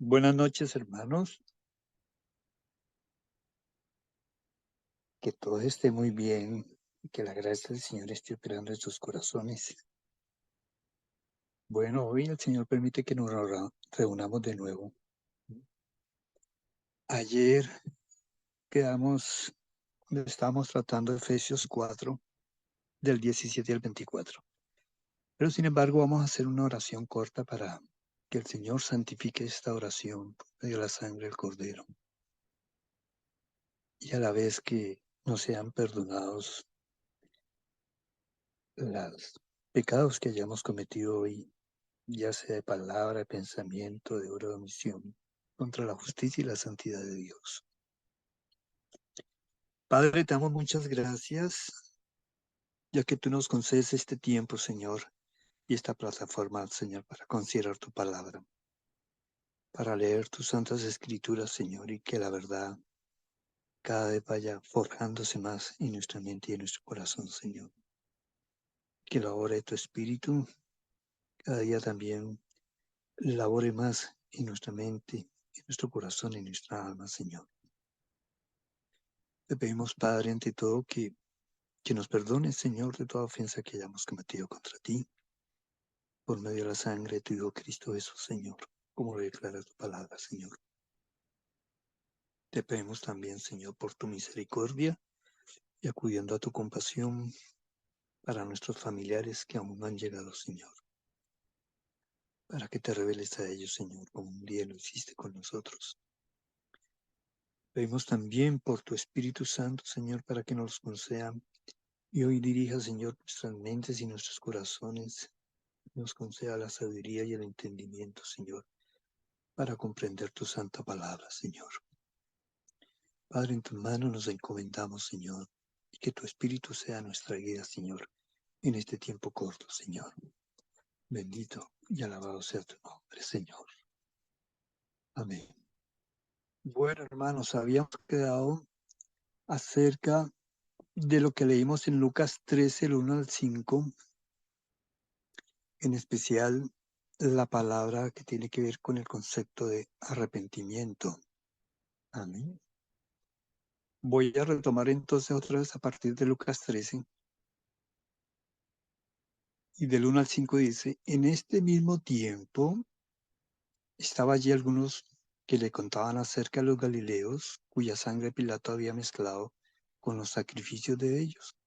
Buenas noches, hermanos. Que todo esté muy bien y que la gracia del Señor esté operando en sus corazones. Bueno, hoy el Señor permite que nos reunamos de nuevo. Ayer quedamos donde estábamos tratando Efesios 4, del 17 al 24. Pero sin embargo vamos a hacer una oración corta para que el Señor santifique esta oración por medio de la sangre del Cordero. Y a la vez que nos sean perdonados los pecados que hayamos cometido hoy, ya sea de palabra, de pensamiento, de obra o de omisión, contra la justicia y la santidad de Dios. Padre, te damos muchas gracias, ya que tú nos concedes este tiempo, Señor, y esta plataforma, Señor, para considerar tu palabra, para leer tus santas escrituras, Señor, y que la verdad cada vez vaya forjándose más en nuestra mente y en nuestro corazón, Señor. Que la obra de tu Espíritu cada día también labore más en nuestra mente, en nuestro corazón, en nuestra alma, Señor. Te pedimos, Padre, ante todo, que nos perdones, Señor, de toda ofensa que hayamos cometido contra ti, por medio de la sangre de tu Hijo Cristo Jesús, Señor, como lo declara tu palabra, Señor. Te pedimos también, Señor, por tu misericordia y acudiendo a tu compasión para nuestros familiares que aún no han llegado, Señor, para que te reveles a ellos, Señor, como un día lo hiciste con nosotros. Pedimos también por tu Espíritu Santo, Señor, para que nos conceda y hoy dirija, Señor, nuestras mentes y nuestros corazones. Nos conceda la sabiduría y el entendimiento, Señor, para comprender tu santa palabra, Señor. Padre, en tus manos nos encomendamos, Señor, y que tu Espíritu sea nuestra guía, Señor, en este tiempo corto, Señor. Bendito y alabado sea tu nombre, Señor. Amén. Bueno, hermanos, habíamos quedado acerca de lo que leímos en Lucas 13, el 1 al 5, en especial la palabra que tiene que ver con el concepto de arrepentimiento. Amén. Voy a retomar entonces otra vez a partir de Lucas 13 y del 1 al 5 dice, en este mismo tiempo estaba allí algunos que le contaban acerca de los galileos cuya sangre Pilato había mezclado con los sacrificios de ellos.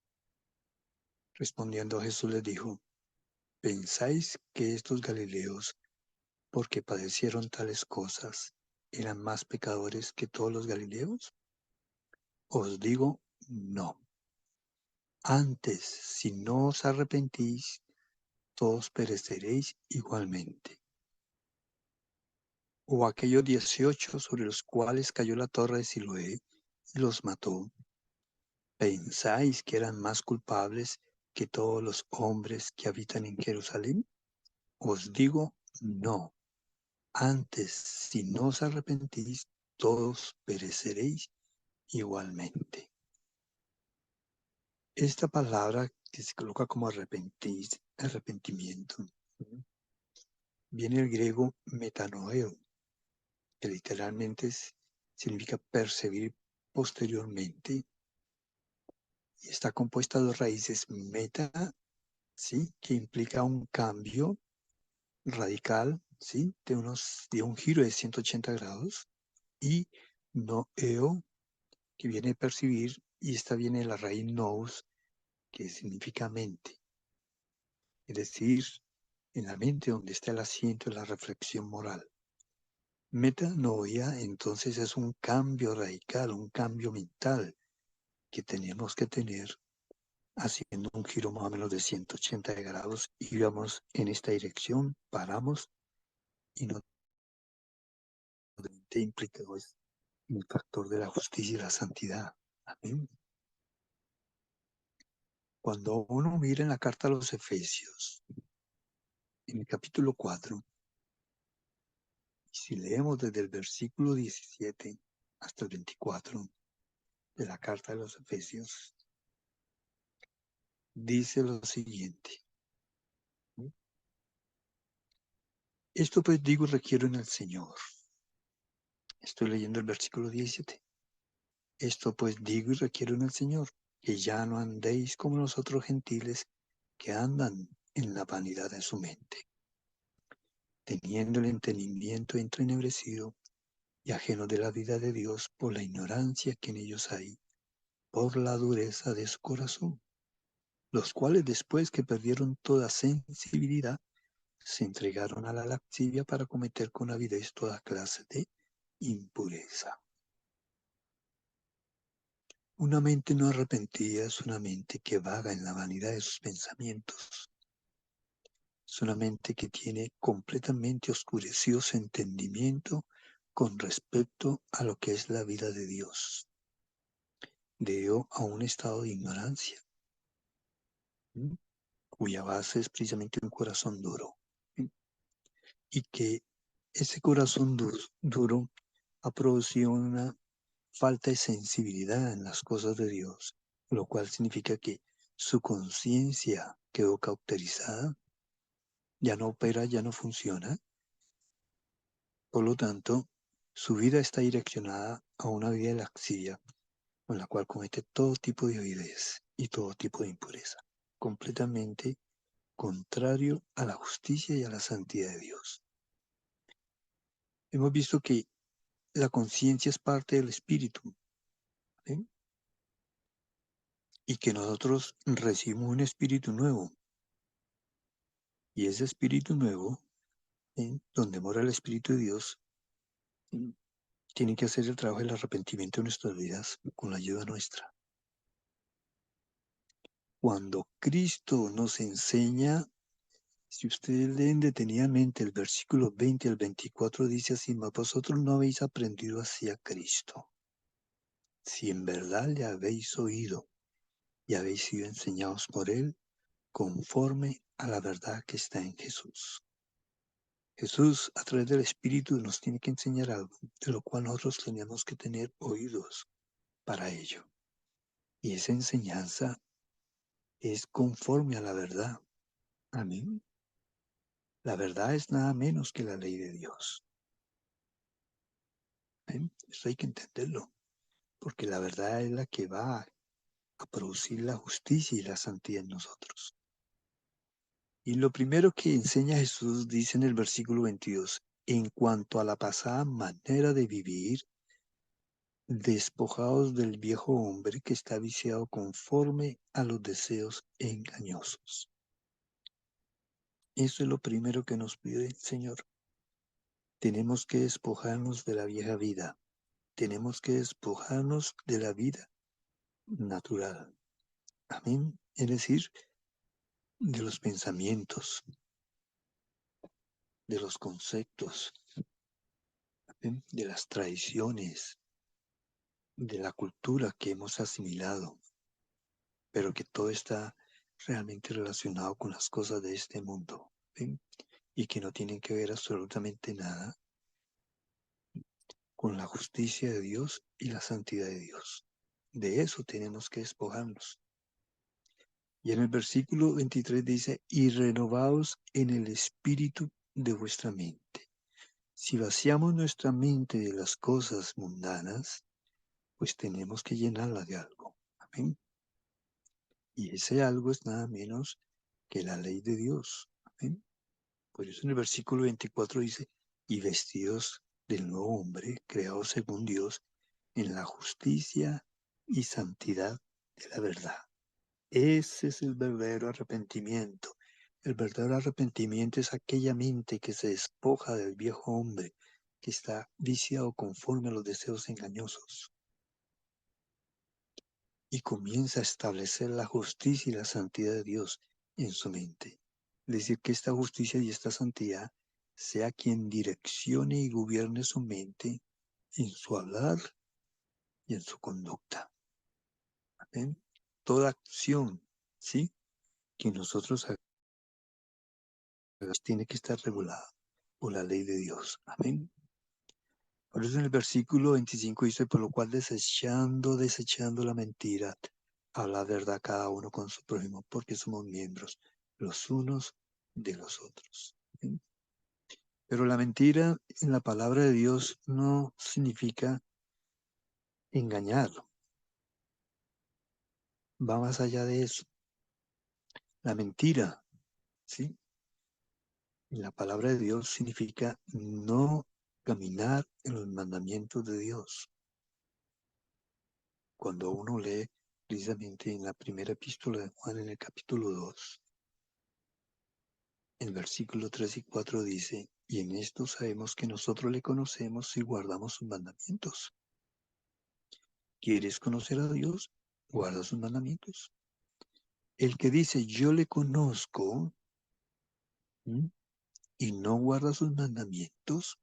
Respondiendo Jesús les dijo, ¿pensáis que estos galileos, porque padecieron tales cosas, eran más pecadores que todos los galileos? Os digo, no. Antes, si no os arrepentís, todos pereceréis igualmente. O aquellos 18 sobre los cuales cayó la torre de Siloé y los mató, ¿pensáis que eran más culpables que todos los hombres que habitan en Jerusalén? Os digo, no. Antes, si no os arrepentís, todos pereceréis igualmente. Esta palabra que se coloca como arrepentimiento, viene del griego metanoeo, que literalmente significa percibir posteriormente, y está compuesta de dos raíces, meta, ¿sí?, que implica un cambio radical, ¿sí?, de un giro de 180 grados, y noeo, que viene a percibir, y esta viene de la raíz nous, que significa mente, es decir, en la mente donde está el asiento de la reflexión moral. Metanoia, entonces, es un cambio radical, un cambio mental que tenemos que tener haciendo un giro más o menos de 180 grados y vamos en esta dirección, paramos y no implicado es el factor de la justicia y la santidad. Amén. Cuando uno mira en la carta a los Efesios, en el capítulo 4, y si leemos desde el versículo 17 hasta el 24 de la carta de los Efesios, dice lo siguiente. Esto pues digo y requiero en el Señor, Estoy leyendo el versículo 17. Esto pues digo y requiero en el Señor, que ya no andéis como los otros gentiles que andan en la vanidad de su mente, teniendo el entendimiento entenebrecido y ajeno de la vida de Dios por la ignorancia que en ellos hay, por la dureza de su corazón, los cuales después que perdieron toda sensibilidad, se entregaron a la lascivia para cometer con avidez toda clase de impureza. Una mente no arrepentida es una mente que vaga en la vanidad de sus pensamientos. Es una mente que tiene completamente oscurecido su entendimiento con respecto a lo que es la vida de Dios, debido a un estado de ignorancia, ¿m? Cuya base es precisamente un corazón duro, ¿m? Y que ese corazón duro ha producido una falta de sensibilidad en las cosas de Dios, lo cual significa que su conciencia quedó cauterizada, ya no opera, ya no funciona. Por lo tanto, su vida está direccionada a una vida de laxivia, con la cual comete todo tipo de avidez y todo tipo de impureza, completamente contrario a la justicia y a la santidad de Dios. Hemos visto que la conciencia es parte del espíritu, ¿sí? Y que nosotros recibimos un espíritu nuevo. Y ese espíritu nuevo, ¿sí?, donde mora el Espíritu de Dios, ¿sí?, tiene que hacer el trabajo del arrepentimiento en nuestras vidas con la ayuda nuestra. Cuando Cristo nos enseña, si ustedes leen detenidamente el versículo 20 al 24, dice así: mas vosotros no habéis aprendido así a Cristo, si en verdad le habéis oído y habéis sido enseñados por él conforme a la verdad que está en Jesús. Jesús, a través del Espíritu, nos tiene que enseñar algo, de lo cual nosotros tenemos que tener oídos para ello. Y esa enseñanza es conforme a la verdad. Amén. La verdad es nada menos que la ley de Dios. Amén. Eso hay que entenderlo, porque la verdad es la que va a producir la justicia y la santidad en nosotros. Y lo primero que enseña Jesús dice en el versículo 22, en cuanto a la pasada manera de vivir, despojados del viejo hombre que está viciado conforme a los deseos engañosos. Eso es lo primero que nos pide el Señor. Tenemos que despojarnos de la vieja vida. Tenemos que despojarnos de la vida natural. Amén. Es decir, de los pensamientos, de los conceptos, ¿amén?, de las tradiciones, de la cultura que hemos asimilado, pero que todo está realmente relacionado con las cosas de este mundo, ¿sí?, y que no tienen que ver absolutamente nada con la justicia de Dios y la santidad de Dios. De eso tenemos que despojarnos. Y en el versículo 23 dice, y renovaos en el espíritu de vuestra mente. Si vaciamos nuestra mente de las cosas mundanas, pues tenemos que llenarla de algo. Amén. Y ese algo es nada menos que la ley de Dios. Amén. Por eso en el versículo 24 dice, y vestidos del nuevo hombre, creado según Dios, en la justicia y santidad de la verdad. Ese es el verdadero arrepentimiento. El verdadero arrepentimiento es aquella mente que se despoja del viejo hombre, que está viciado conforme a los deseos engañosos, y comienza a establecer la justicia y la santidad de Dios en su mente. Es decir, que esta justicia y esta santidad sea quien direccione y gobierne su mente en su hablar y en su conducta. ¿Amén? Toda acción, ¿sí?, que nosotros hagamos tiene que estar regulada por la ley de Dios. Amén. Por eso en el versículo 25 dice, por lo cual desechando la mentira, habla verdad cada uno con su prójimo, porque somos miembros los unos de los otros. ¿Sí? Pero la mentira en la palabra de Dios no significa engañar. Va más allá de eso. La mentira, ¿sí? En la palabra de Dios significa no caminar en los mandamientos de Dios. Cuando uno lee precisamente en la primera epístola de Juan, en el capítulo 2, el versículo 3 y 4 dice, y en esto sabemos que nosotros le conocemos si guardamos sus mandamientos. ¿Quieres conocer a Dios? Guarda sus mandamientos. El que dice, yo le conozco, ¿m? Y no guarda sus mandamientos,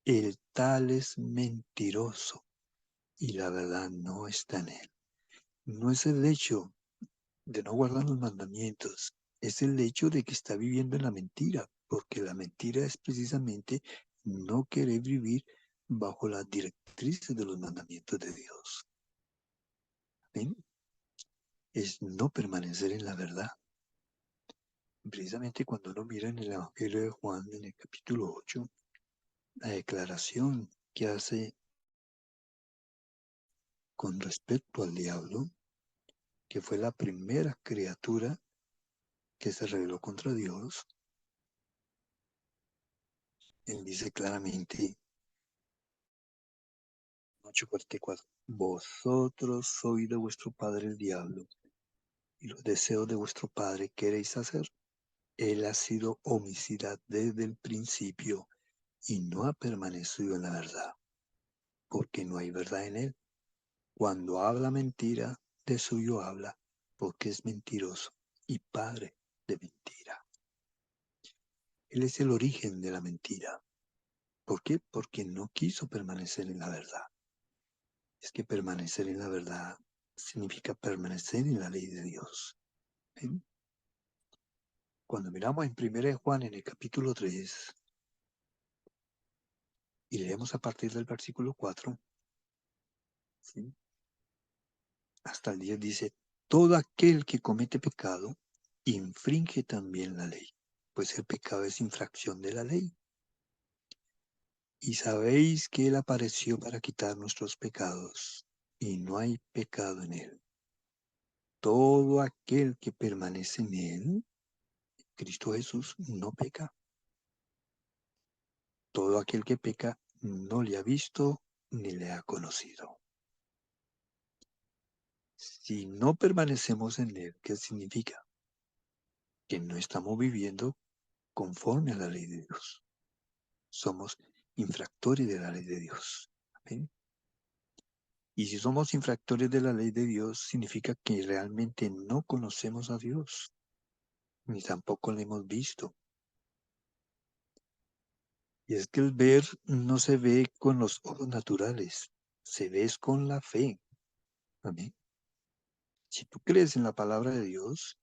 el tal es mentiroso y la verdad no está en él. No es el hecho de no guardar los mandamientos, es el hecho de que está viviendo en la mentira, porque la mentira es precisamente no querer vivir bajo las directrices de los mandamientos de Dios. ¿Ven? Es no permanecer en la verdad. Precisamente cuando uno mira en el Evangelio de Juan, en el capítulo 8, la declaración que hace con respecto al diablo, que fue la primera criatura que se rebeló contra Dios, él dice claramente, 8:44, vosotros sois de vuestro padre el diablo, y los deseos de vuestro padre queréis hacer. Él ha sido homicida desde el principio y no ha permanecido en la verdad, porque no hay verdad en él. Cuando habla mentira, de suyo habla, porque es mentiroso y padre de mentira. Él es el origen de la mentira. ¿Por qué? Porque no quiso permanecer en la verdad. Es que permanecer en la verdad significa permanecer en la ley de Dios. ¿Ven? Cuando miramos en 1 Juan en el capítulo 3 y leemos a partir del versículo 4, ¿sí? Hasta el 10 dice, todo aquel que comete pecado infringe también la ley, pues el pecado es infracción de la ley. Y sabéis que Él apareció para quitar nuestros pecados, y no hay pecado en Él. Todo aquel que permanece en Él, Cristo Jesús, no peca. Todo aquel que peca no le ha visto ni le ha conocido. Si no permanecemos en Él, ¿qué significa? Que no estamos viviendo conforme a la ley de Dios. Somos infractores de la ley de Dios. ¿Amén? Y si somos infractores de la ley de Dios, significa que realmente no conocemos a Dios, ni tampoco le hemos visto. Y es que el ver no se ve con los ojos naturales, se ve con la fe. Amén. Si tú crees en la palabra de Dios,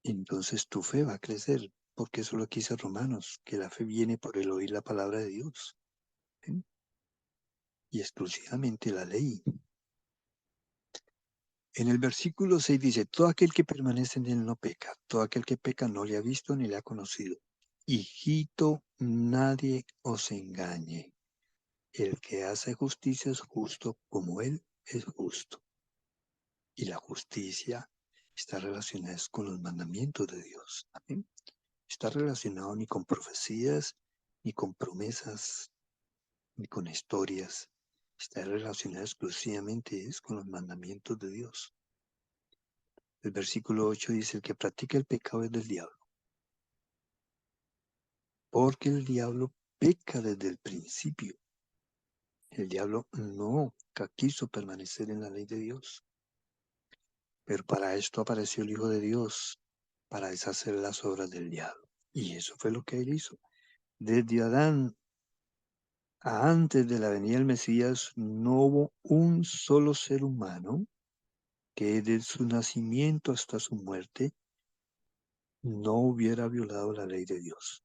entonces tu fe va a crecer, porque eso es lo que dice Romanos, que la fe viene por el oír la palabra de Dios. ¿Ven? Y exclusivamente la ley. En el versículo 6 dice, todo aquel que permanece en él no peca, todo aquel que peca no le ha visto ni le ha conocido. Hijito, nadie os engañe. El que hace justicia es justo como él es justo. Y la justicia está relacionada con los mandamientos de Dios. ¿Amén? Está relacionado ni con profecías, ni con promesas, ni con historias. Está relacionado exclusivamente con los mandamientos de Dios. El versículo 8 dice, el que practica el pecado es del diablo, porque el diablo peca desde el principio. El diablo nunca quiso permanecer en la ley de Dios, pero para esto apareció el Hijo de Dios, para deshacer las obras del diablo. Y eso fue lo que él hizo. Desde Adán a antes de la venida del Mesías no hubo un solo ser humano que desde su nacimiento hasta su muerte no hubiera violado la ley de Dios.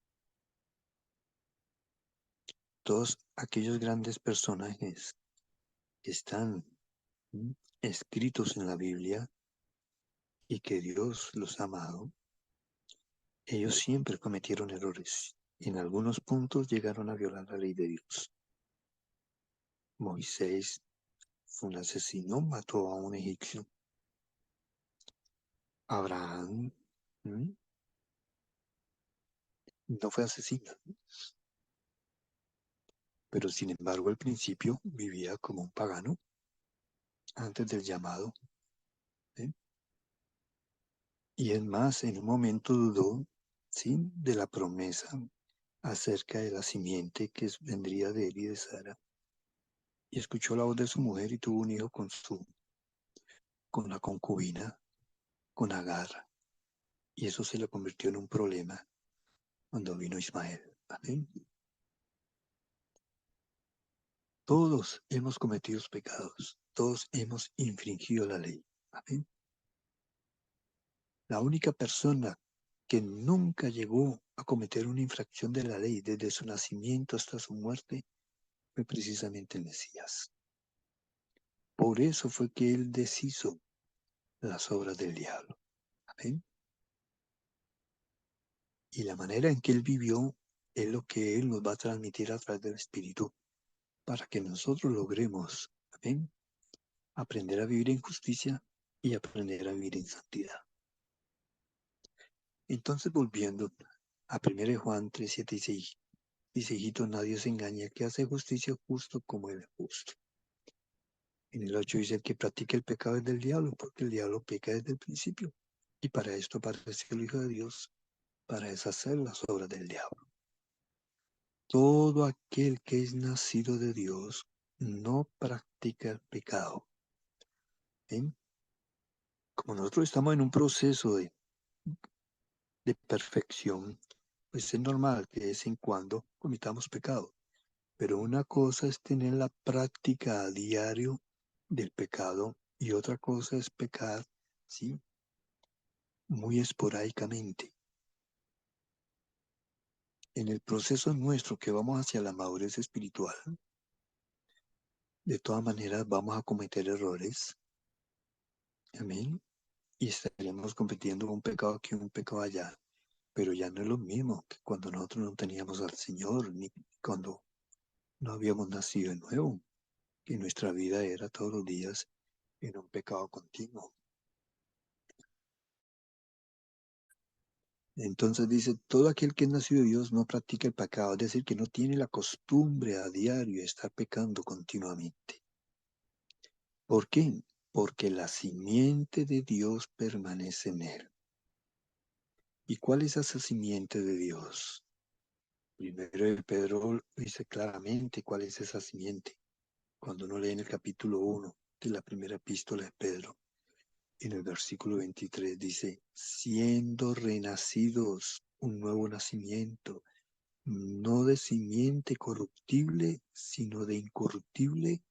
Todos aquellos grandes personajes que están escritos en la Biblia y que Dios los ha amado, ellos siempre cometieron errores, En algunos puntos llegaron a violar la ley de Dios. Moisés fue un asesino, mató a un egipcio. Abraham no fue asesino, pero sin embargo al principio vivía como un pagano antes del llamado. ¿Sí? Y es más, en un momento dudó, ¿sí?, de la promesa acerca de la simiente que vendría de él y de Sara. Y escuchó la voz de su mujer y tuvo un hijo con la concubina, con Agar. Y eso se le convirtió en un problema cuando vino Ismael. Amén. Todos hemos cometido pecados, todos hemos infringido la ley. Amén. La única persona que nunca llegó a cometer una infracción de la ley desde su nacimiento hasta su muerte fue precisamente el Mesías. Por eso fue que él deshizo las obras del diablo. Amén. Y la manera en que él vivió es lo que él nos va a transmitir a través del Espíritu para que nosotros logremos, amén, aprender a vivir en justicia y aprender a vivir en santidad. Entonces, volviendo a 1 Juan 3, 7 y 6, dice: hijito, nadie se engaña, que hace justicia justo como él es justo. En el 8 dice: el que practica el pecado es del diablo, porque el diablo peca desde el principio. Y para esto apareció el Hijo de Dios, para deshacer las obras del diablo. Todo aquel que es nacido de Dios no practica el pecado. ¿Ven? Como nosotros estamos en un proceso de perfección, pues es normal que de vez en cuando cometamos pecado. Pero una cosa es tener la práctica a diario del pecado y otra cosa es pecar, ¿sí?, muy esporádicamente. En el proceso nuestro que vamos hacia la madurez espiritual, de todas maneras vamos a cometer errores. Amén. Y estaremos compitiendo un pecado aquí, un pecado allá. Pero ya no es lo mismo que cuando nosotros no teníamos al Señor, ni cuando no habíamos nacido de nuevo, que nuestra vida era todos los días en un pecado continuo. Entonces dice: todo aquel que es nacido de Dios no practica el pecado, es decir, que no tiene la costumbre a diario de estar pecando continuamente. ¿Por qué? Porque la simiente de Dios permanece en él. ¿Y cuál es esa simiente de Dios? Primero Pedro dice claramente cuál es esa simiente. Cuando uno lee en el capítulo 1 de la primera epístola de Pedro, en el versículo 23 dice: siendo renacidos un nuevo nacimiento, no de simiente corruptible, sino de incorruptible,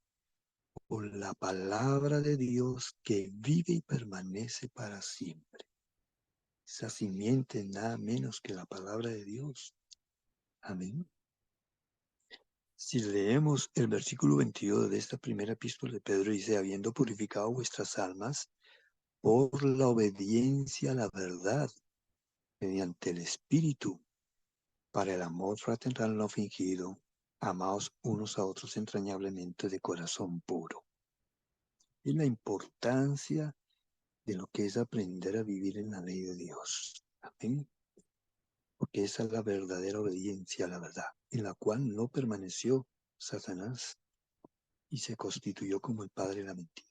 por la palabra de Dios que vive y permanece para siempre. Esa simiente es nada menos que la palabra de Dios. Amén. Si leemos el versículo 22 de esta primera epístola de Pedro, dice: habiendo purificado vuestras almas por la obediencia a la verdad, mediante el Espíritu, para el amor fraternal no fingido, amaos unos a otros entrañablemente de corazón puro. Es la importancia de lo que es aprender a vivir en la ley de Dios. Amén. Porque esa es la verdadera obediencia a la verdad, en la cual no permaneció Satanás y se constituyó como el padre de la mentira.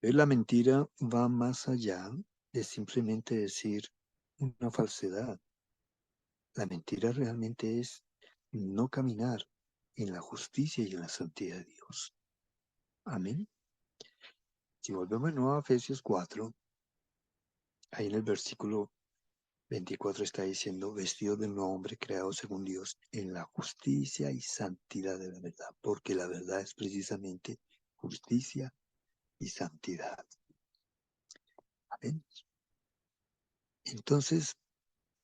Pero la mentira va más allá de simplemente decir una falsedad. La mentira realmente es no caminar en la justicia y en la santidad de Dios. Amén. Si volvemos de nuevo a Efesios 4, ahí en el versículo 24 está diciendo: vestidos del nuevo hombre creado según Dios en la justicia y santidad de la verdad, porque la verdad es precisamente justicia y santidad. Amén. Entonces,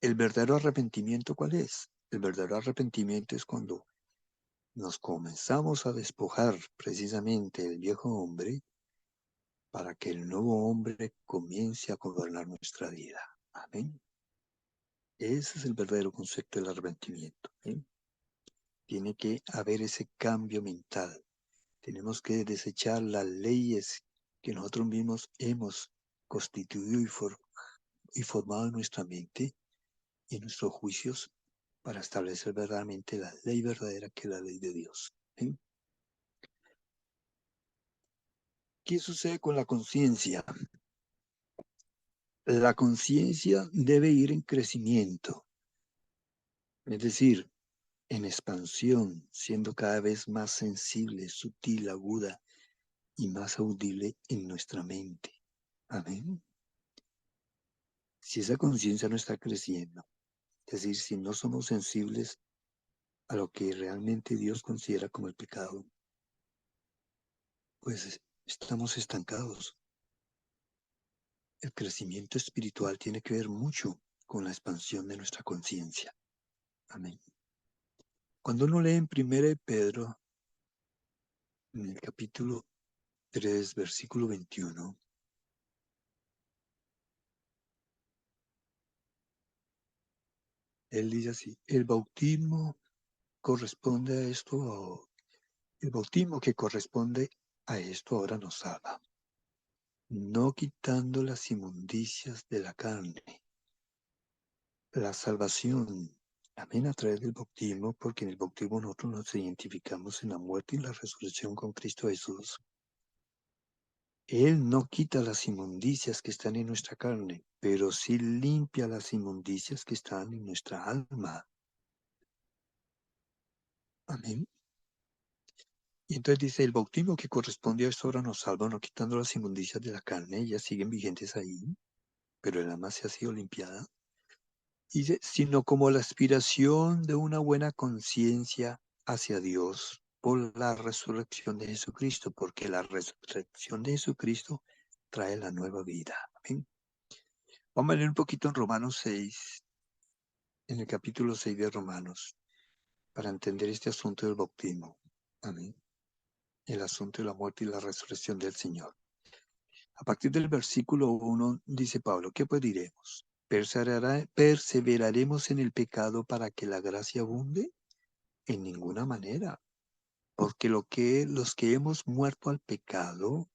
¿el verdadero arrepentimiento cuál es? El verdadero arrepentimiento es cuando nos comenzamos a despojar precisamente del viejo hombre para que el nuevo hombre comience a gobernar nuestra vida. Amén. Ese es el verdadero concepto del arrepentimiento. Tiene que haber ese cambio mental. Tenemos que desechar las leyes que nosotros mismos hemos constituido y formado en nuestra mente y en nuestros juicios para establecer verdaderamente la ley verdadera que es la ley de Dios. ¿Sí? ¿Qué sucede con la conciencia? La conciencia debe ir en crecimiento, es decir, en expansión, siendo cada vez más sensible, sutil, aguda y más audible en nuestra mente. Amén. Si esa conciencia no está creciendo, es decir, si no somos sensibles a lo que realmente Dios considera como el pecado, pues estamos estancados. El crecimiento espiritual tiene que ver mucho con la expansión de nuestra conciencia. Amén. Cuando uno lee en 1 de Pedro, en el capítulo 3, versículo 21, él dice así: el bautismo corresponde a esto, el bautismo que corresponde a esto ahora nos salva, no quitando las inmundicias de la carne. La salvación, amén, a través del bautismo, porque en el bautismo nosotros nos identificamos en la muerte y la resurrección con Cristo Jesús. Él no quita las inmundicias que están en nuestra carne, pero sí limpia las inmundicias que están en nuestra alma. Amén. Y entonces dice, el bautismo que corresponde a esto ahora nos salva, no quitando las inmundicias de la carne, ellas siguen vigentes ahí, pero el alma se ha sido limpiada. Dice, sino como la aspiración de una buena conciencia hacia Dios por la resurrección de Jesucristo, porque la resurrección de Jesucristo trae la nueva vida. Amén. Vamos a leer un poquito en Romanos 6, en el capítulo 6 de Romanos, para entender este asunto del bautismo. Amén. El asunto de la muerte y la resurrección del Señor. A partir del versículo 1 dice Pablo, ¿qué pues diremos? ¿Perseveraremos en el pecado para que la gracia abunde? En ninguna manera, porque los que hemos muerto al pecado,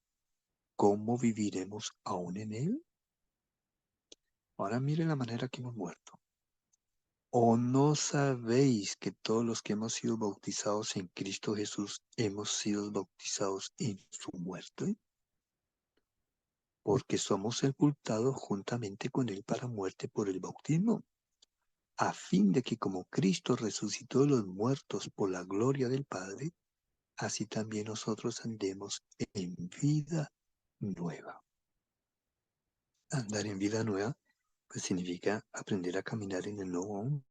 ¿cómo viviremos aún en él? Ahora miren la manera que hemos muerto. ¿O no sabéis que todos los que hemos sido bautizados en Cristo Jesús hemos sido bautizados en su muerte? Porque somos sepultados juntamente con él para muerte por el bautismo, a fin de que como Cristo resucitó de los muertos por la gloria del Padre, así también nosotros andemos en vida nueva. Andar en vida nueva, pues significa aprender a caminar en el nuevo hombre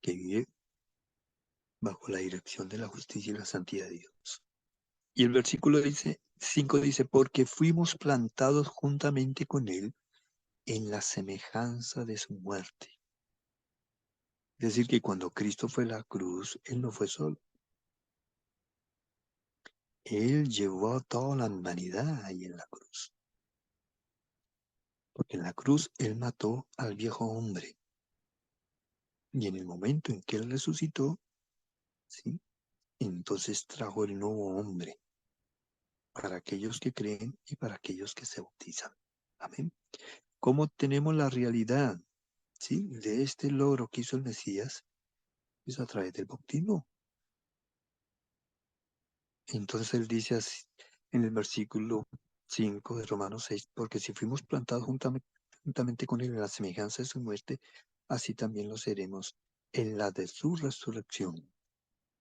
que vive bajo la dirección de la justicia y la santidad de Dios. Y el versículo 5 dice, porque fuimos plantados juntamente con él en la semejanza de su muerte. Es decir, que cuando Cristo fue a la cruz, él no fue solo. Él llevó a toda la humanidad ahí en la cruz. Porque en la cruz él mató al viejo hombre. Y en el momento en que él resucitó, ¿sí?, entonces trajo el nuevo hombre para aquellos que creen y para aquellos que se bautizan. Amén. ¿Cómo tenemos la realidad, ¿sí?, de este logro que hizo el Mesías? Es a través del bautismo. Entonces él dice así, en el versículo 5 de Romanos 6, porque si fuimos plantados juntamente con él en la semejanza de su muerte, así también lo seremos en la de su resurrección.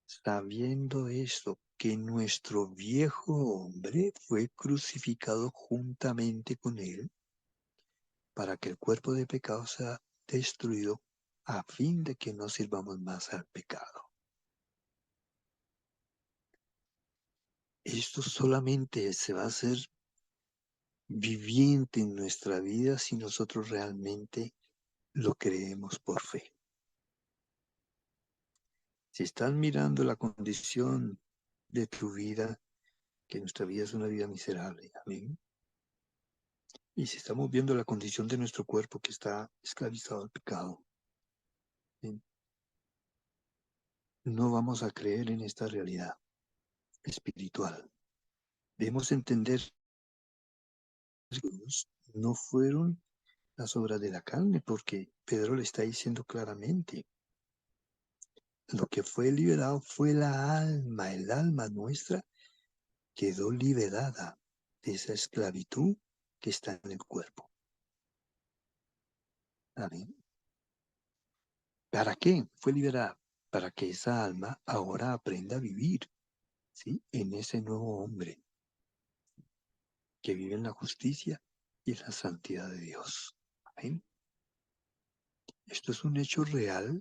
Sabiendo esto, que nuestro viejo hombre fue crucificado juntamente con él, para que el cuerpo de pecado sea destruido, a fin de que no sirvamos más al pecado. Esto solamente se va a hacer viviente en nuestra vida si nosotros realmente lo creemos por fe. Si estás mirando la condición de tu vida, que nuestra vida es una vida miserable, amén, Y si estamos viendo la condición de nuestro cuerpo que está esclavizado al pecado, ¿sí? No vamos a creer en esta realidad espiritual. Debemos entender que no fueron las obras de la carne, porque Pedro le está diciendo claramente, lo que fue liberado fue la alma, el alma nuestra quedó liberada de esa esclavitud que está en el cuerpo. Amén. ¿Para qué fue liberada? Para que esa alma ahora aprenda a vivir, ¿sí? En ese nuevo hombre que vive en la justicia y en la santidad de Dios. Amén. Esto es un hecho real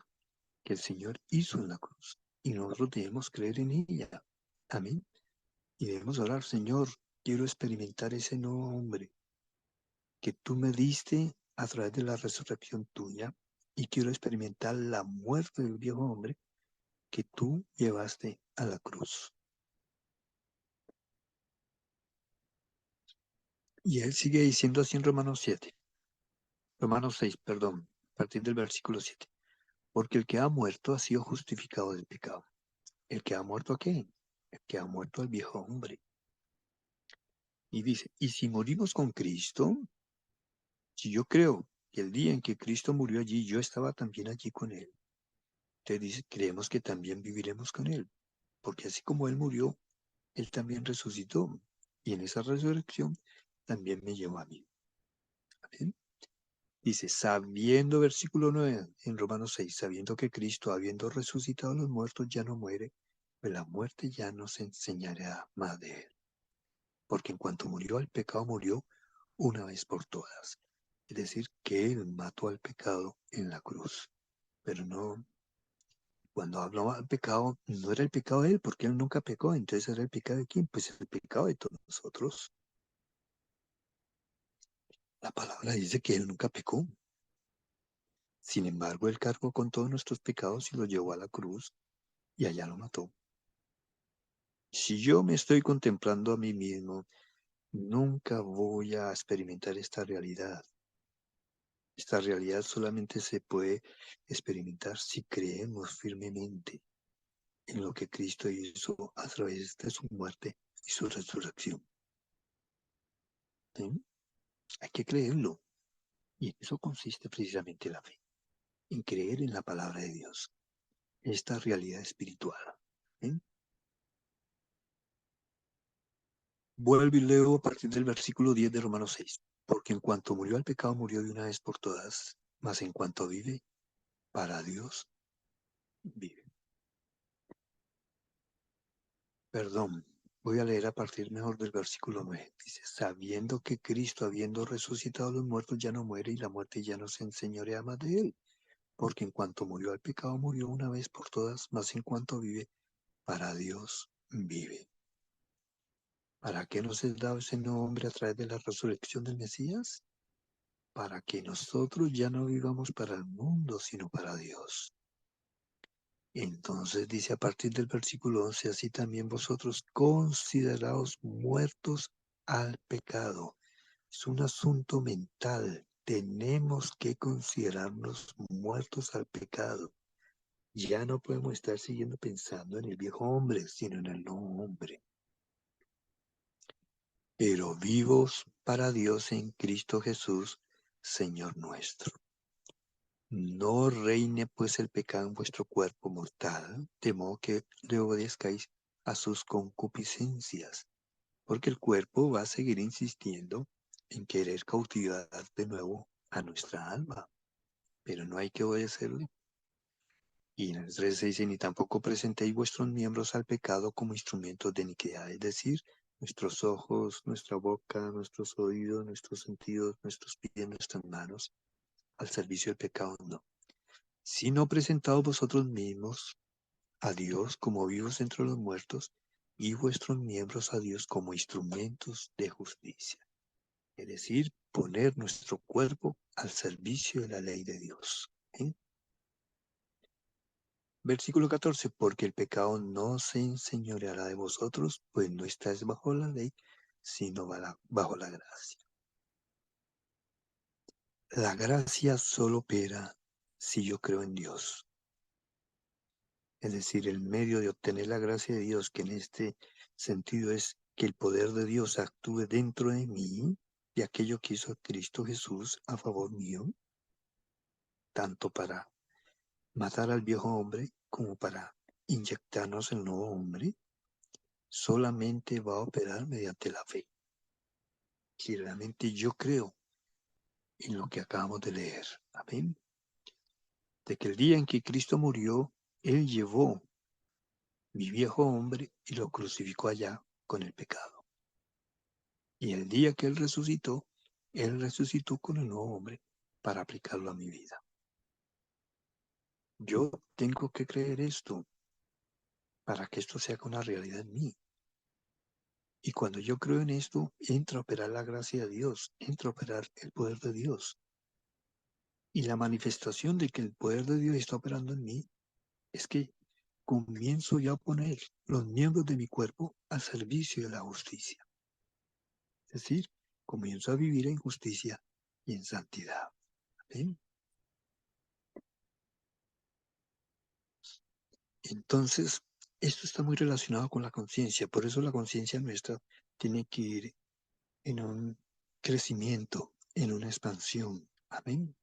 que el Señor hizo en la cruz y nosotros debemos creer en ella. Amén. Y debemos orar, Señor, quiero experimentar ese nuevo hombre que tú me diste a través de la resurrección tuya y quiero experimentar la muerte del viejo hombre que tú llevaste a la cruz. Y él sigue diciendo así en Romanos 6, perdón, a partir del versículo 7. Porque el que ha muerto ha sido justificado del pecado. ¿El que ha muerto a qué? El que ha muerto al viejo hombre. Y dice, y si morimos con Cristo, si yo creo que el día en que Cristo murió allí, yo estaba también allí con él. Entonces dice, creemos que también viviremos con él. Porque así como él murió, él también resucitó. Y en esa resurrección también me llevó a mí. ¿Amén? Dice, sabiendo, versículo 9 en Romanos 6, sabiendo que Cristo, habiendo resucitado a los muertos, ya no muere, pues la muerte ya no se enseñará más de él. Porque en cuanto murió al pecado, murió una vez por todas. Es decir, que él mató al pecado en la cruz. Pero no, cuando hablaba del pecado, no era el pecado de él, porque él nunca pecó. Entonces era el pecado de quién? Pues el pecado de todos nosotros. La palabra dice que él nunca pecó. Sin embargo, él cargó con todos nuestros pecados y los llevó a la cruz y allá lo mató. Si yo me estoy contemplando a mí mismo, nunca voy a experimentar esta realidad. Esta realidad solamente se puede experimentar si creemos firmemente en lo que Cristo hizo a través de su muerte y su resurrección. ¿Sí? Hay que creerlo. Y en eso consiste precisamente la fe, en creer en la palabra de Dios, esta realidad espiritual. ¿Sí? Vuelvo y leo a partir del versículo 10 de Romanos 6. Porque en cuanto murió al pecado, murió de una vez por todas, mas en cuanto vive, para Dios vive. Perdón, voy a leer a partir mejor del versículo 9. Dice, sabiendo que Cristo, habiendo resucitado a los muertos, ya no muere y la muerte ya no se enseñorea más de él. Porque en cuanto murió al pecado, murió una vez por todas, mas en cuanto vive, para Dios vive. ¿Para qué nos es dado ese nuevo hombre a través de la resurrección del Mesías? Para que nosotros ya no vivamos para el mundo, sino para Dios. Entonces dice a partir del versículo 11, así también vosotros consideraos muertos al pecado. Es un asunto mental. Tenemos que considerarnos muertos al pecado. Ya no podemos estar siguiendo pensando en el viejo hombre, sino en el nuevo hombre. Pero vivos para Dios en Cristo Jesús, Señor nuestro. No reine pues el pecado en vuestro cuerpo mortal, de modo que le obedezcáis a sus concupiscencias, porque el cuerpo va a seguir insistiendo en querer cautivar de nuevo a nuestra alma, pero no hay que obedecerle. Y en el 13 dice, ni tampoco presentéis vuestros miembros al pecado como instrumentos de iniquidad, es decir, nuestros ojos, nuestra boca, nuestros oídos, nuestros sentidos, nuestros pies, nuestras manos, al servicio del pecado, no. Sino presentaos vosotros mismos a Dios como vivos entre los muertos y vuestros miembros a Dios como instrumentos de justicia. Es decir, poner nuestro cuerpo al servicio de la ley de Dios. ¿Eh? Versículo 14, porque el pecado no se enseñoreará de vosotros, pues no estáis bajo la ley, sino bajo la gracia. La gracia solo opera si yo creo en Dios. Es decir, el medio de obtener la gracia de Dios, que en este sentido es que el poder de Dios actúe dentro de mí, de aquello que hizo Cristo Jesús a favor mío, tanto para matar al viejo hombre como para inyectarnos el nuevo hombre, solamente va a operar mediante la fe. Si realmente yo creo en lo que acabamos de leer. Amén. De que el día en que Cristo murió, Él llevó mi viejo hombre y lo crucificó allá con el pecado. Y el día que Él resucitó con el nuevo hombre para aplicarlo a mi vida. Yo tengo que creer esto para que esto sea una realidad en mí. Y cuando yo creo en esto, entra a operar la gracia de Dios, entra a operar el poder de Dios. Y la manifestación de que el poder de Dios está operando en mí es que comienzo yo a poner los miembros de mi cuerpo al servicio de la justicia. Es decir, comienzo a vivir en justicia y en santidad. ¿Ven? Entonces, esto está muy relacionado con la conciencia. Por eso la conciencia nuestra tiene que ir en un crecimiento, en una expansión. Amén.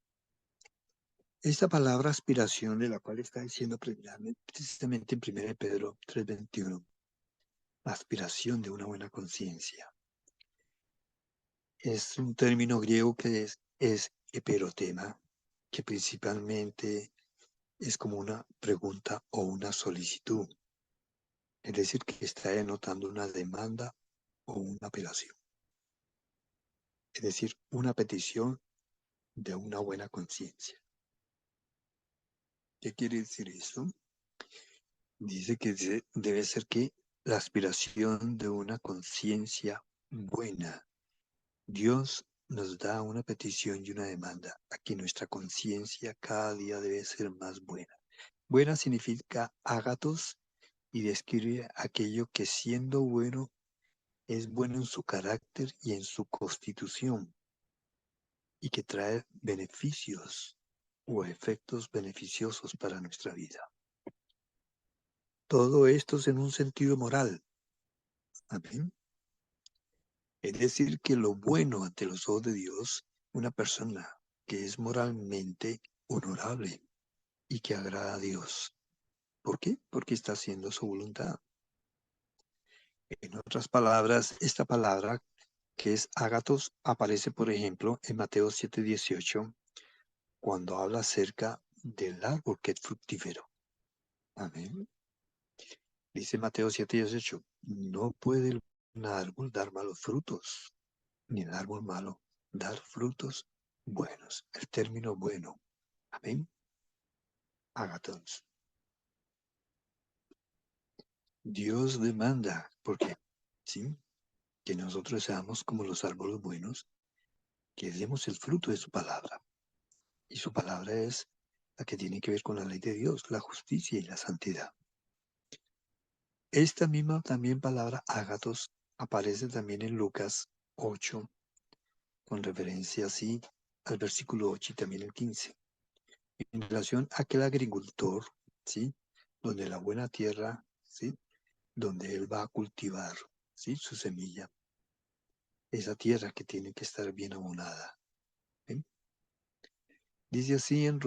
Esta palabra aspiración de la cual está diciendo precisamente en 1 Pedro 3:21, aspiración de una buena conciencia. Es un término griego que es eperotema, que principalmente es como una pregunta o una solicitud. Es decir, que está denotando una demanda o una apelación. Es decir, una petición de una buena conciencia. ¿Qué quiere decir eso? Dice que debe ser que la aspiración de una conciencia buena. Dios nos da una petición y una demanda a que nuestra conciencia cada día debe ser más buena. Buena significa ágatos y describe aquello que siendo bueno es bueno en su carácter y en su constitución y que trae beneficios o efectos beneficiosos para nuestra vida. Todo esto es en un sentido moral. Amén. Es decir, que lo bueno ante los ojos de Dios, una persona que es moralmente honorable y que agrada a Dios. ¿Por qué? Porque está haciendo su voluntad. En otras palabras, esta palabra que es ágatos aparece, por ejemplo, en Mateo 7:18, cuando habla acerca del árbol que es fructífero. Amén. Dice Mateo 7:18, no puede un árbol dar malos frutos, ni el árbol malo dar frutos buenos. El término bueno. Amén. Ágatos. Dios demanda, porque sí, que nosotros seamos como los árboles buenos, que demos el fruto de su palabra. Y su palabra es la que tiene que ver con la ley de Dios, la justicia y la santidad. Esta misma también palabra ágatos aparece también en Lucas 8, con referencia así al versículo 8 y también el 15. En relación a aquel agricultor, ¿sí? Donde la buena tierra, ¿sí? Donde él va a cultivar, ¿sí? Su semilla. Esa tierra que tiene que estar bien abonada. ¿Ven? Dice así en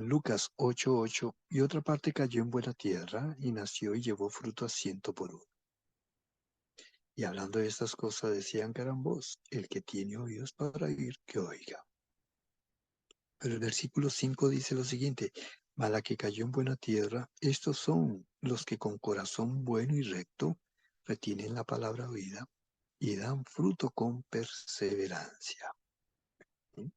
Lucas 8:8, y otra parte cayó en buena tierra y nació y llevó fruto a 100 por 1. Y hablando de estas cosas decían gran voz, el que tiene oídos para oír, que oiga. Pero el versículo 5 dice lo siguiente, mas la que cayó en buena tierra, estos son los que con corazón bueno y recto retienen la palabra oída y dan fruto con perseverancia. ¿Sí?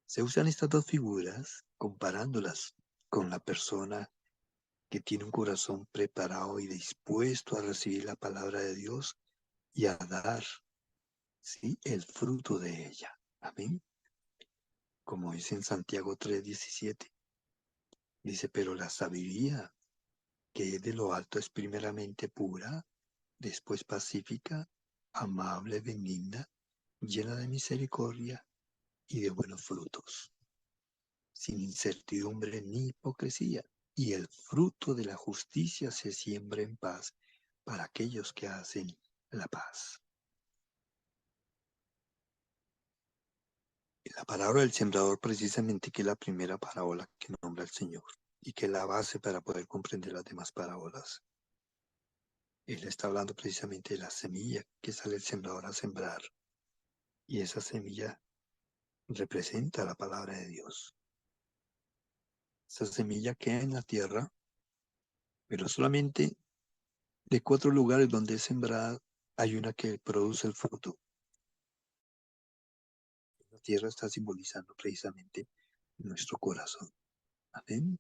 Se usan estas dos figuras comparándolas con la persona que tiene un corazón preparado y dispuesto a recibir la palabra de Dios y a dar, ¿sí?, el fruto de ella. Amén. Como dice en Santiago 3:17. Dice, pero la sabiduría que es de lo alto es primeramente pura, después pacífica, amable, benigna, llena de misericordia y de buenos frutos, sin incertidumbre ni hipocresía. Y el fruto de la justicia se siembra en paz para aquellos que hacen la paz. La parábola del sembrador, precisamente, que es la primera parábola que nombra el Señor y que es la base para poder comprender las demás parábolas. Él está hablando precisamente de la semilla que sale el sembrador a sembrar. Y esa semilla representa la palabra de Dios. Esa semilla queda en la tierra, pero solamente de 4 lugares donde es sembrada hay una que produce el fruto. La tierra está simbolizando precisamente nuestro corazón. Amén.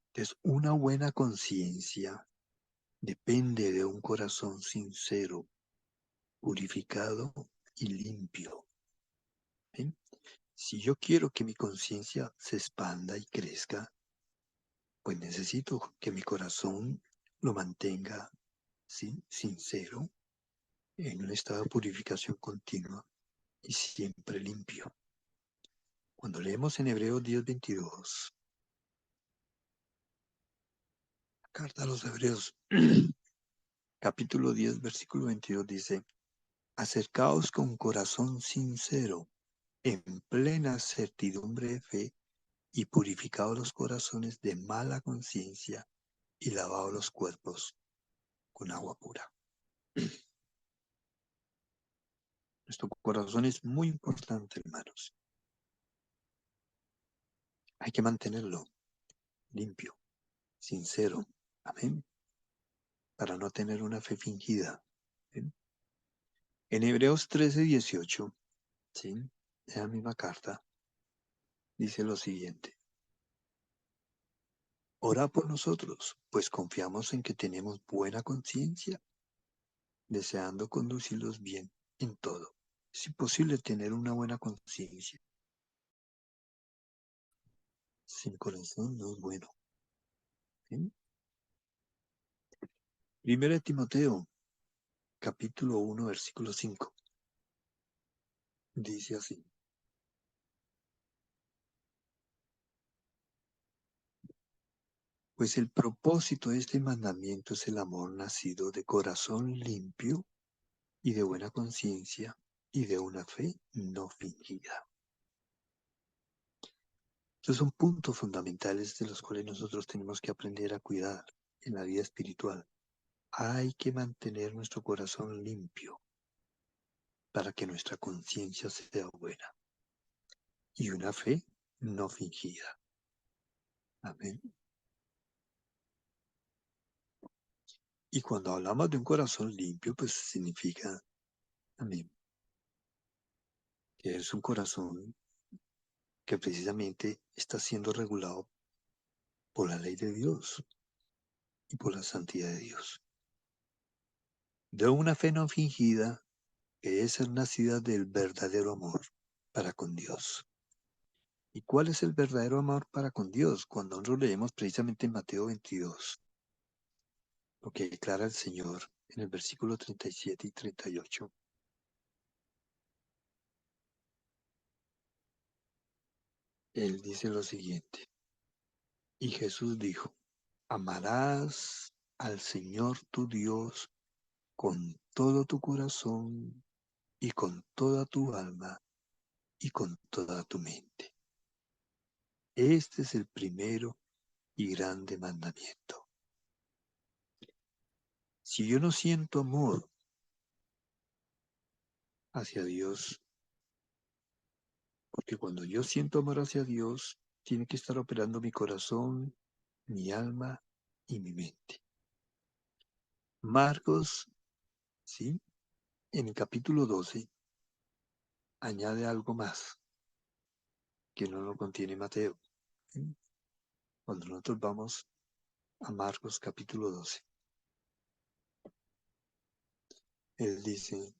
Entonces, una buena conciencia depende de un corazón sincero, purificado y limpio. ¿Ven? Si yo quiero que mi conciencia se expanda y crezca, pues necesito que mi corazón lo mantenga, ¿sí?, sincero, en un estado de purificación continua y siempre limpio. Cuando leemos en Hebreos 10:22, la carta a los Hebreos, capítulo 10, versículo 22, dice: acercaos con corazón sincero, en plena certidumbre de fe, y purificados los corazones de mala conciencia, y lavados los cuerpos con agua pura. Nuestro corazón es muy importante, hermanos. Hay que mantenerlo limpio, sincero. Amén. Para no tener una fe fingida. ¿Ven? En Hebreos 13:18, ¿sí?, en la misma carta, dice lo siguiente: ora por nosotros, pues confiamos en que tenemos buena conciencia, deseando conducirlos bien en todo. Es imposible tener una buena conciencia sin corazón, no es bueno. ¿Sí? Primera de Timoteo, capítulo 1, versículo 5, dice así: pues el propósito de este mandamiento es el amor nacido de corazón limpio y de buena conciencia y de una fe no fingida. Estos son puntos fundamentales de los cuales nosotros tenemos que aprender a cuidar en la vida espiritual. Hay que mantener nuestro corazón limpio para que nuestra conciencia sea buena y una fe no fingida. Amén. Y cuando hablamos de un corazón limpio, pues significa, amén, que es un corazón que precisamente está siendo regulado por la ley de Dios y por la santidad de Dios. De una fe no fingida, que es nacida del verdadero amor para con Dios. ¿Y cuál es el verdadero amor para con Dios? Cuando nosotros leemos precisamente en Mateo 22, lo que declara el Señor en el versículo 37 y 38. Él dice lo siguiente: y Jesús dijo: amarás al Señor tu Dios con todo tu corazón y con toda tu alma y con toda tu mente. Este es el primero y grande mandamiento. Si yo no siento amor hacia Dios, porque cuando yo siento amor hacia Dios, tiene que estar operando mi corazón, mi alma y mi mente. Marcos, ¿sí?, en el capítulo 12, añade algo más que no lo contiene Mateo. ¿Sí? Cuando nosotros vamos a Marcos capítulo 12, él dice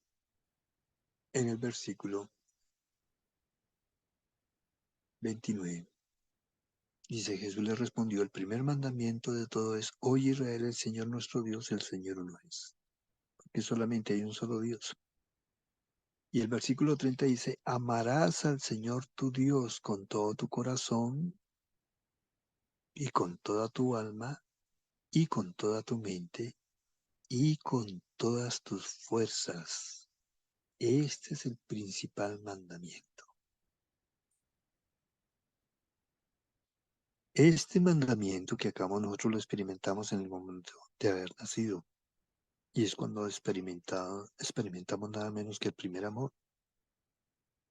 en el versículo 29, dice: Jesús le respondió: el primer mandamiento de todo es: oye Israel, el Señor nuestro Dios, el Señor uno es. Porque solamente hay un solo Dios. Y el versículo 30 dice, amarás al Señor tu Dios con todo tu corazón y con toda tu alma y con toda tu mente y con todas tus fuerzas. Este es el principal mandamiento. Este mandamiento que acabamos nosotros lo experimentamos en el momento de haber nacido. Y es cuando experimentamos nada menos que el primer amor.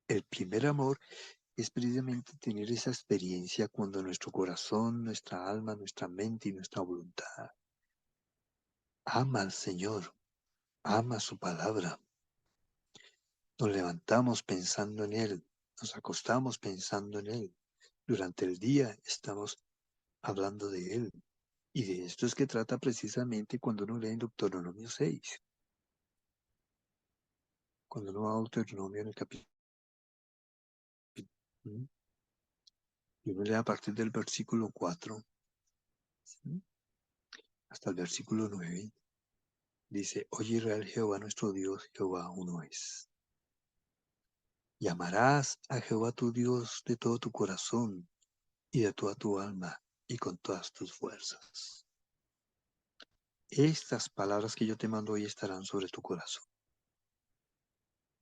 El primer amor es precisamente tener esa experiencia cuando nuestro corazón, nuestra alma, nuestra mente y nuestra voluntad ama al Señor, ama su palabra. Nos levantamos pensando en Él, nos acostamos pensando en Él. Durante el día estamos hablando de Él. Y de esto es que trata precisamente cuando uno lee en Deuteronomio 6. Cuando uno va a Deuteronomio en el capítulo, ¿sí? Y uno lee a partir del versículo 4, ¿sí? Hasta el versículo 9, dice, oye Israel, Jehová nuestro Dios, Jehová uno es. Y amarás a Jehová tu Dios de todo tu corazón y de toda tu alma y con todas tus fuerzas. Estas palabras que yo te mando hoy estarán sobre tu corazón.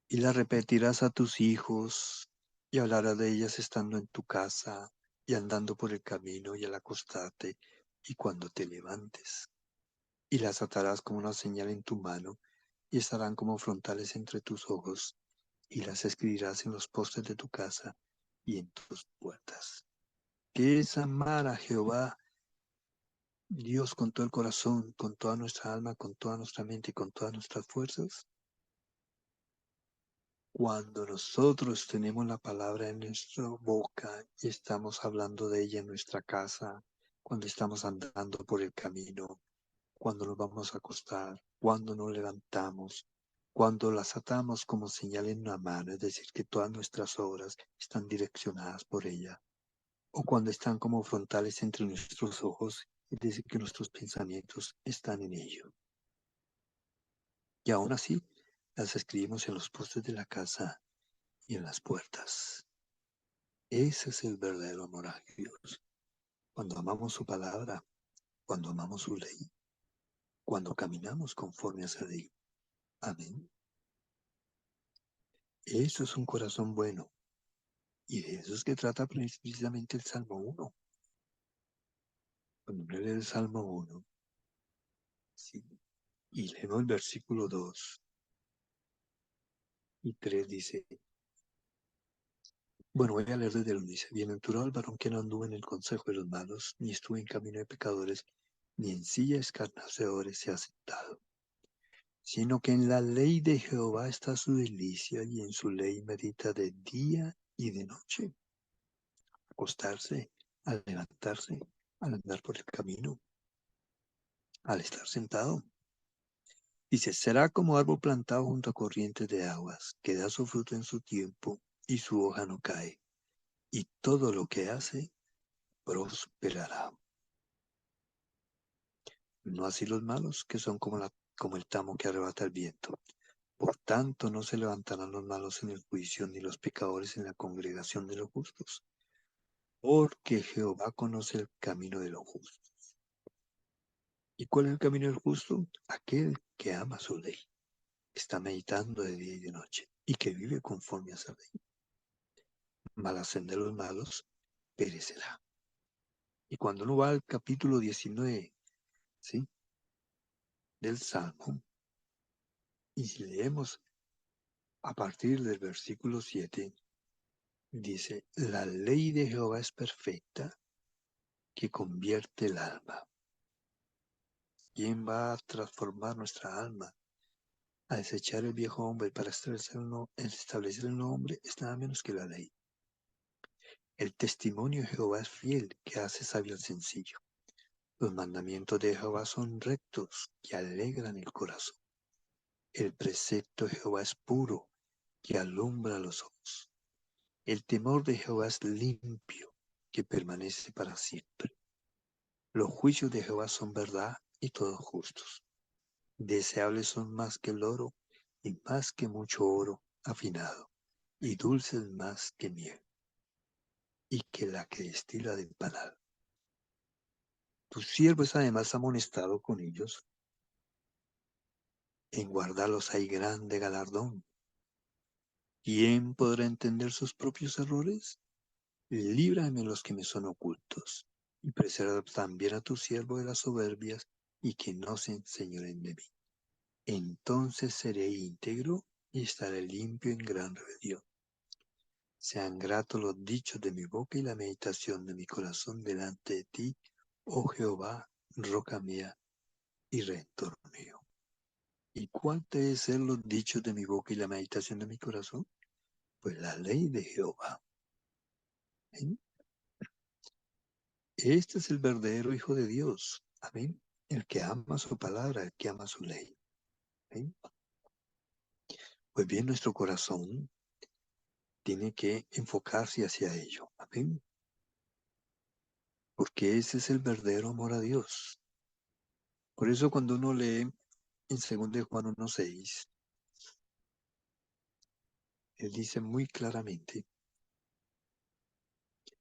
Y las repetirás a tus hijos y hablarás de ellas estando en tu casa y andando por el camino y al acostarte y cuando te levantes. Y las atarás como una señal en tu mano y estarán como frontales entre tus ojos y las escribirás en los postes de tu casa y en tus puertas. ¿Qué es amar a Jehová, Dios, con todo el corazón, con toda nuestra alma, con toda nuestra mente y con todas nuestras fuerzas? Cuando nosotros tenemos la palabra en nuestra boca y estamos hablando de ella en nuestra casa, cuando estamos andando por el camino, cuando nos vamos a acostar, cuando nos levantamos, cuando las atamos como señal en una mano, es decir, que todas nuestras obras están direccionadas por ella, o cuando están como frontales entre nuestros ojos, es decir, que nuestros pensamientos están en ello. Y aún así, las escribimos en los postes de la casa y en las puertas. Ese es el verdadero amor a Dios. Cuando amamos su palabra, cuando amamos su ley, cuando caminamos conforme a esa ley. Amén. Eso es un corazón bueno. Y de eso es que trata precisamente el Salmo 1. Cuando uno lee el Salmo 1, ¿sí? Y leemos el versículo 2 y 3 dice, bueno, voy a leer desde el 1, dice, bienaventurado el varón que no anduvo en el consejo de los malos, ni estuvo en camino de pecadores, ni en silla de escarnecedores se ha sentado, sino que en la ley de Jehová está su delicia, y en su ley medita de día y de noche. Acostarse, al levantarse, al andar por el camino, al estar sentado. Dice, será como árbol plantado junto a corrientes de aguas, que da su fruto en su tiempo, y su hoja no cae, y todo lo que hace prosperará. No así los malos, que son como el tamo que arrebata el viento. Por tanto, no se levantarán los malos en el juicio, ni los pecadores en la congregación de los justos, porque Jehová conoce el camino de los justos. ¿Y cuál es el camino del justo? Aquel que ama su ley, está meditando de día y de noche, y que vive conforme a esa ley. Mas la senda de los malos perecerá. Y cuando uno va al capítulo 19, ¿sí?, del Salmo, y si leemos a partir del versículo 7, dice, la ley de Jehová es perfecta, que convierte el alma. ¿Quién va a transformar nuestra alma? A desechar el viejo hombre para establecer el nuevo hombre es nada menos que la ley. El testimonio de Jehová es fiel, que hace sabio al sencillo. Los mandamientos de Jehová son rectos, que alegran el corazón. El precepto de Jehová es puro, que alumbra los ojos. El temor de Jehová es limpio, que permanece para siempre. Los juicios de Jehová son verdad y todos justos. Deseables son más que el oro y más que mucho oro, afinado, y dulces más que miel, y que la que destila del panal. Tu siervo es además amonestado con ellos, en guardarlos hay grande galardón. ¿Quién podrá entender sus propios errores? Líbrame los que me son ocultos, y preserva también a tu siervo de las soberbias, y que no se enseñoren de mí. Entonces seré íntegro y estaré limpio en gran rebelión. Sean gratos los dichos de mi boca y la meditación de mi corazón delante de ti, oh Jehová, roca mía y redentor mío. ¿Y cuál debe ser los dichos de mi boca y la meditación de mi corazón? Pues la ley de Jehová. ¿Amén? Este es el verdadero Hijo de Dios. Amén. El que ama su palabra, el que ama su ley. ¿Amén? Pues bien, nuestro corazón tiene que enfocarse hacia ello. Amén. Porque ese es el verdadero amor a Dios. Por eso cuando uno lee en 2 de Juan 1:6, él dice muy claramente,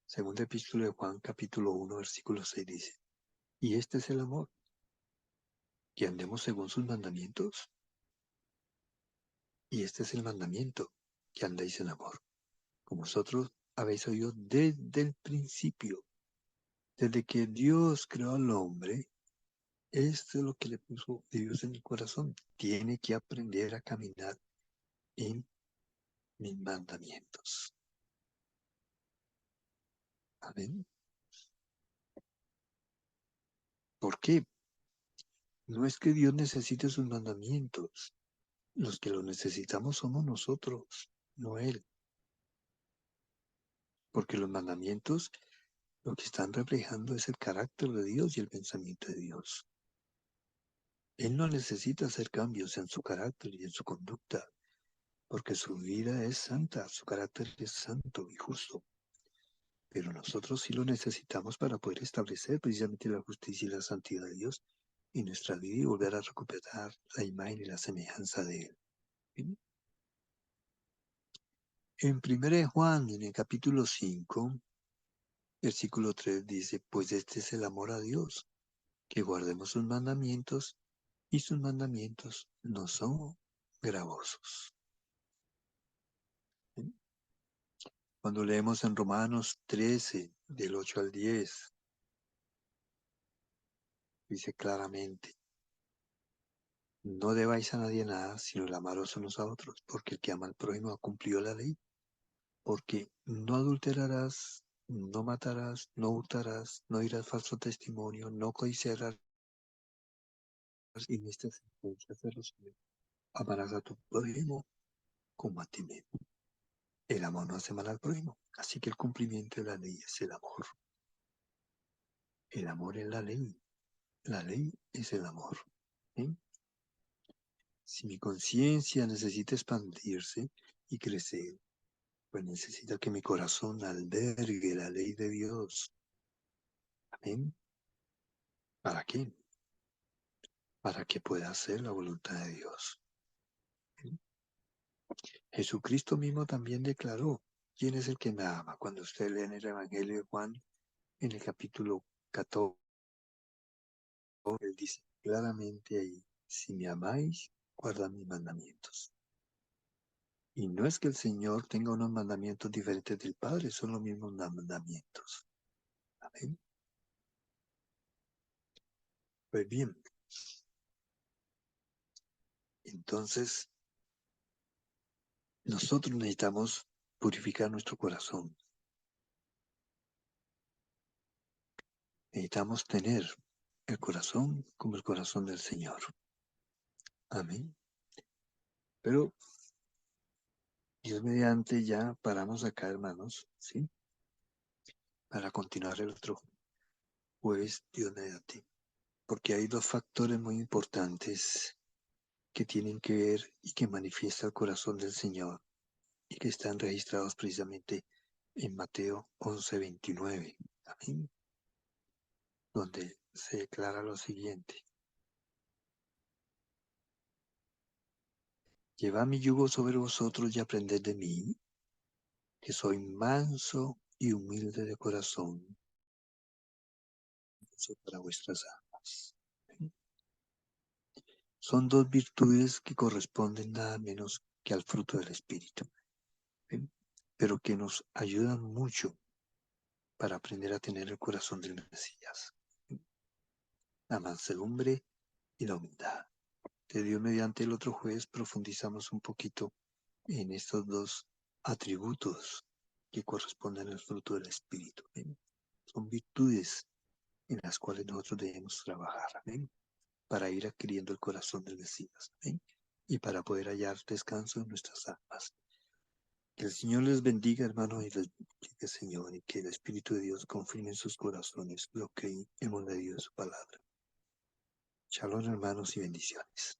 segunda epístola de Juan capítulo 1 versículo 6 dice, y este es el amor, que andemos según sus mandamientos, y este es el mandamiento, que andéis en amor, como vosotros habéis oído desde el principio, desde que Dios creó al hombre. Esto es lo que le puso Dios en el corazón. Tiene que aprender a caminar en mis mandamientos. Amén. ¿Por qué? No es que Dios necesite sus mandamientos. Los que los necesitamos somos nosotros, no Él. Porque los mandamientos lo que están reflejando es el carácter de Dios y el pensamiento de Dios. Él no necesita hacer cambios en su carácter y en su conducta, porque su vida es santa, su carácter es santo y justo. Pero nosotros sí lo necesitamos para poder establecer precisamente la justicia y la santidad de Dios en nuestra vida y volver a recuperar la imagen y la semejanza de Él. ¿Bien? En 1 Juan, en el capítulo 5, versículo 3 dice, pues este es el amor a Dios, que guardemos sus mandamientos, y sus mandamientos no son gravosos. ¿Bien? Cuando leemos en Romanos 13, del 8 al 10, dice claramente, no debáis a nadie nada, sino el amaros unos a otros, porque el que ama al prójimo ha cumplido la ley. Porque no adulterarás, no matarás, no hurtarás, no dirás falso testimonio, no codiciarás, y en estas circunstancias de los hombres, amarás a tu prójimo como a ti mismo. El amor no hace mal al prójimo, así que el cumplimiento de la ley es el amor. El amor es la ley es el amor. ¿Sí? Si mi conciencia necesita expandirse y crecer, pues necesita que mi corazón albergue la ley de Dios. Amén. ¿Para qué? Para que pueda hacer la voluntad de Dios. ¿Sí? Jesucristo mismo también declaró, ¿quién es el que me ama? Cuando usted lee en el Evangelio de Juan, en el capítulo 14, él dice claramente ahí, si me amáis, guardad mis mandamientos. Y no es que el Señor tenga unos mandamientos diferentes del Padre, son los mismos mandamientos. Amén. Pues bien, entonces nosotros necesitamos purificar nuestro corazón. Necesitamos tener el corazón como el corazón del Señor. Amén. Pero Dios mediante ya paramos acá, hermanos, ¿sí? Para continuar el otro jueves, Dios mediante. Porque hay dos factores muy importantes que tienen que ver y que manifiesta el corazón del Señor y que están registrados precisamente en Mateo 11:29. Amén. Donde se declara lo siguiente. Llevad mi yugo sobre vosotros y aprended de mí, que soy manso y humilde de corazón, eso para vuestras almas. Son dos virtudes que corresponden nada menos que al fruto del Espíritu, pero que nos ayudan mucho para aprender a tener el corazón del Mesías, la mansedumbre y la humildad. De Dios mediante el otro jueves profundizamos un poquito en estos dos atributos que corresponden al fruto del Espíritu. Son virtudes en las cuales nosotros debemos trabajar, para ir adquiriendo el corazón del Mesías, y para poder hallar descanso en nuestras almas. Que el Señor les bendiga, hermanos, y les bendiga, Señor, y que el Espíritu de Dios confirme en sus corazones lo que hemos leído en su palabra. Shalom, hermanos, y bendiciones.